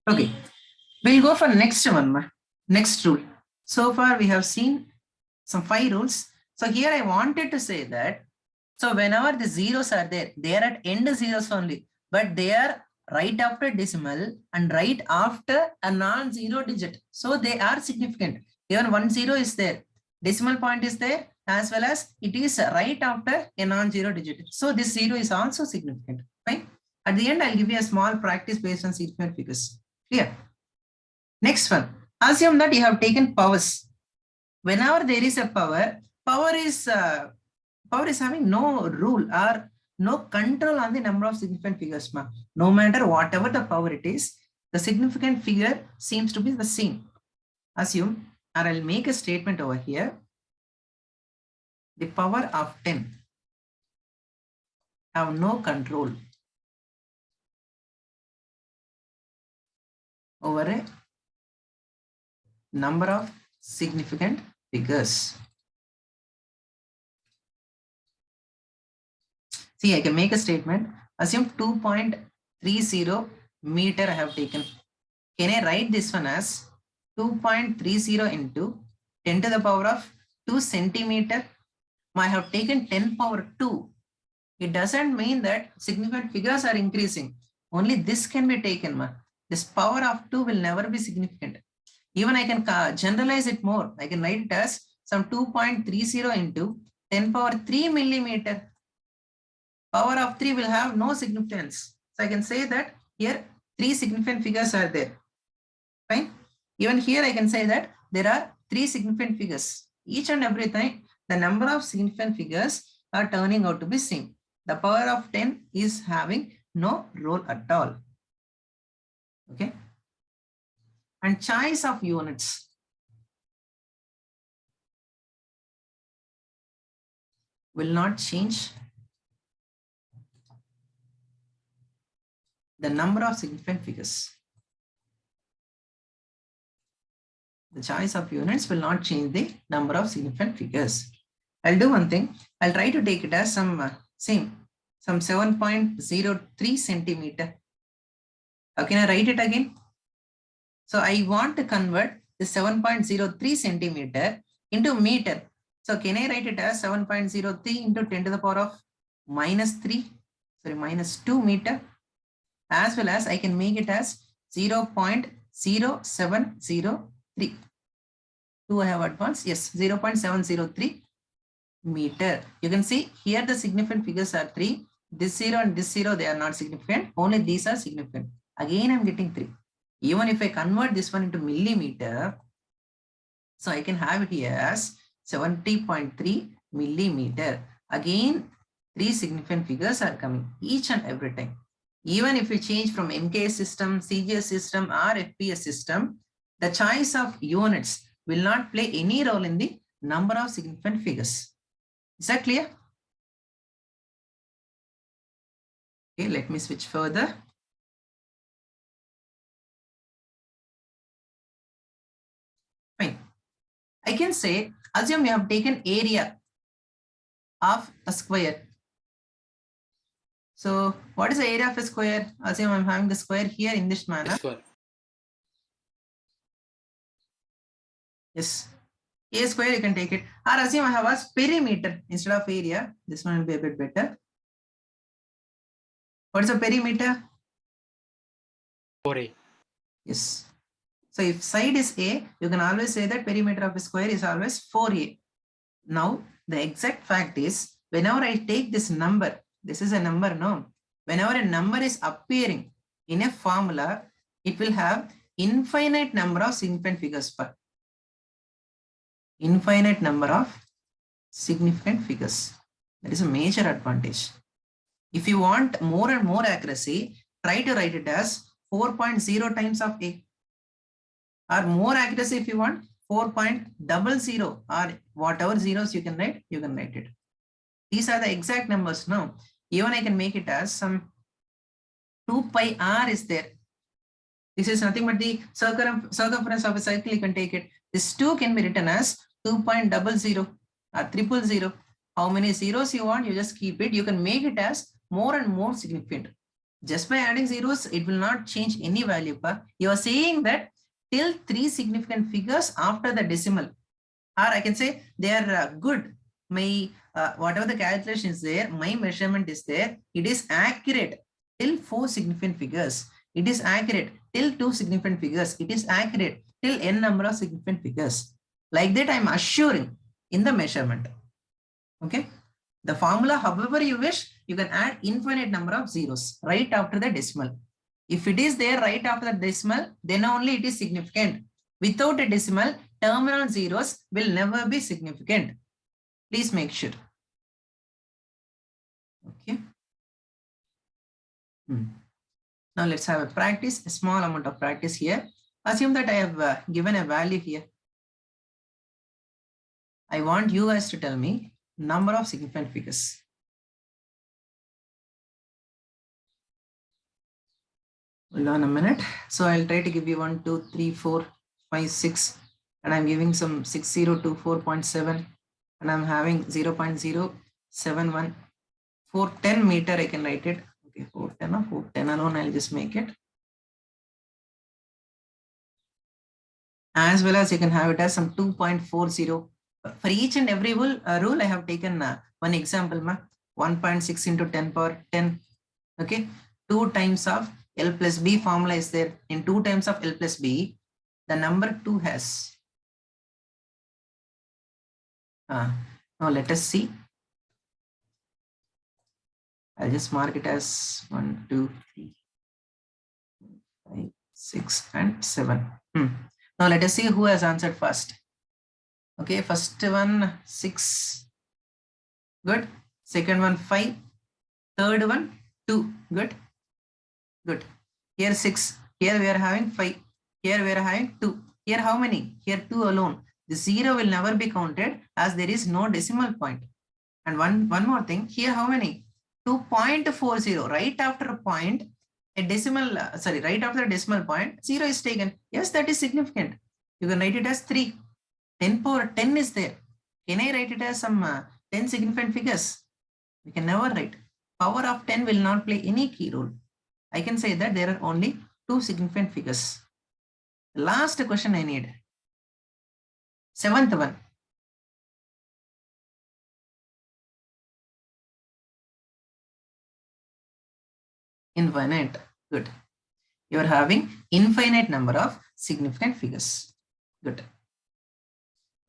Okay, we'll go for next one, next rule. So far we have seen some 5 rules. So here I wanted to say that, so whenever the zeros are there, they are at end zeros only, but they are right after decimal and right after a non-zero digit. So they are significant. Even 10 is there, decimal point is there, as well as it is right after a non-zero digit. So this 0 is also significant, right? At the end, I'll give you a small practice based on significant figures. Clear? Next one, assume that you have taken powers. Whenever there is a power is having no rule or no control on the number of significant figures. No matter whatever the power it is, the significant figure seems to be the same. Assume, or I'll make a statement over here. The power of 10 have no control over a number of significant figures. See, I can make a statement. Assume 2.30 meter I have taken. Can I write this one as 2.30 into 10 to the power of 2 centimeter? I have taken 10 power 2. It doesn't mean that significant figures are increasing. Only this can be taken. This power of 2 will never be significant. Even I can generalize it more. I can write it as some 2.30 into 10 power 3 millimeter. Power of 3 will have no significance. So I can say that here 3 significant figures are there. Fine. Even here I can say that there are 3 significant figures. Each and every time the number of significant figures are turning out to be same. The power of 10 is having no role at all. Okay. And choice of units. Will not change the number of significant figures. The choice of units will not change the number of significant figures. I'll do one thing. I'll try to take it as some 7.03 centimeter. How can I write it again? So I want to convert the 7.03 centimeter into meter. So can I write it as 7.03 into 10 to the power of minus 2 meter, as well as I can make it as 0.0703. 2 I have advanced, yes, 0.703 meter. You can see here the significant figures are 3. This 0 and this 0, they are not significant. Only these are significant. Again, I'm getting 3. Even if I convert this one into millimeter, so I can have it here as 70.3 millimeter. Again, 3 significant figures are coming each and every time. Even if we change from MKS system, CGS system, or FPS system, the choice of units will not play any role in the number of significant figures. Is that clear? Okay, let me switch further. Fine. I can say, assume you have taken area of a square. So what is the area of a square? Assume I'm having the square here in this manner. Yes. A square, you can take it. Or assume I have a perimeter instead of area. This one will be a bit better. What is a perimeter? 4A. Yes. So if side is A, you can always say that perimeter of a square is always 4A. Now, the exact fact is, whenever I take this number, this is a number, no? Whenever a number is appearing in a formula, it will have infinite number of significant figures per. Infinite number of significant figures. That is a major advantage. If you want more and more accuracy, try to write it as 4.0 times of A. Or more accuracy if you want, 4.00 or whatever zeros you can write it. These are the exact numbers now. Even I can make it as some 2 pi r is there. This is nothing but the circumference of a cycle, you can take it. This 2 can be written as 2.00 or 000. How many zeros you want, you just keep it. You can make it as more and more significant. Just by adding zeros, it will not change any value. You are saying that till 3 significant figures after the decimal, or I can say they are good. My whatever the calculation is there, my measurement is there. It is accurate till 4 significant figures. It is accurate till 2 significant figures. It is accurate till n number of significant figures. Like that, I am assuring in the measurement. Okay. The formula, however you wish, you can add infinite number of zeros right after the decimal. If it is there right after the decimal, then only it is significant. Without a decimal, terminal zeros will never be significant. Please make sure. Okay. Now let's have a practice, a small amount of practice here. Assume that I have given a value here. I want you guys to tell me number of significant figures. Hold on a minute. So I'll try to give you 1, 2, 3, 4, 5, 6, and I'm giving some 6024.7, and I'm having 0.071. 410 meter, I can write it. Okay, 410 or 410 alone, I'll just make it. As well as you can have it as some 2.40. For each and every rule, I have taken one example, 1.6 into 10 power 10. Okay, 2 times of L plus B formula is there. In 2 times of L plus B, the number 2 has. Now let us see. I'll just mark it as 1, 2, 3, 5, 6, and 7. Now let us see who has answered first. Okay, first one 6. Good. Second one 5. Third one 2. Good. Good. Here 6. Here we are having 5. Here we are having 2. Here how many? Here 2 alone. The 0 will never be counted as there is no decimal point. And one more thing. Here how many? 2.40. Right after a point, a decimal, right after a decimal point, 0 is taken. Yes, that is significant. You can write it as 3. 10 power 10 is there. Can I write it as some 10 significant figures? We can never write. Power of 10 will not play any key role. I can say that there are only 2 significant figures. The last question I need. 7th one. Infinite. Good. You are having infinite number of significant figures. Good.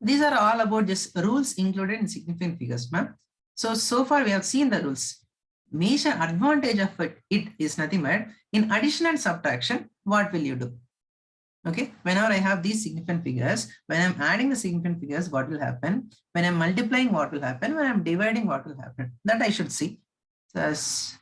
These are all about just rules included in significant figures, ma'am. So far we have seen the rules. Major advantage of it is nothing but in addition and subtraction, what will you do? Okay, whenever I have these significant figures, when I'm adding the significant figures, what will happen? When I'm multiplying, what will happen? When I'm dividing, what will happen? That I should see. So as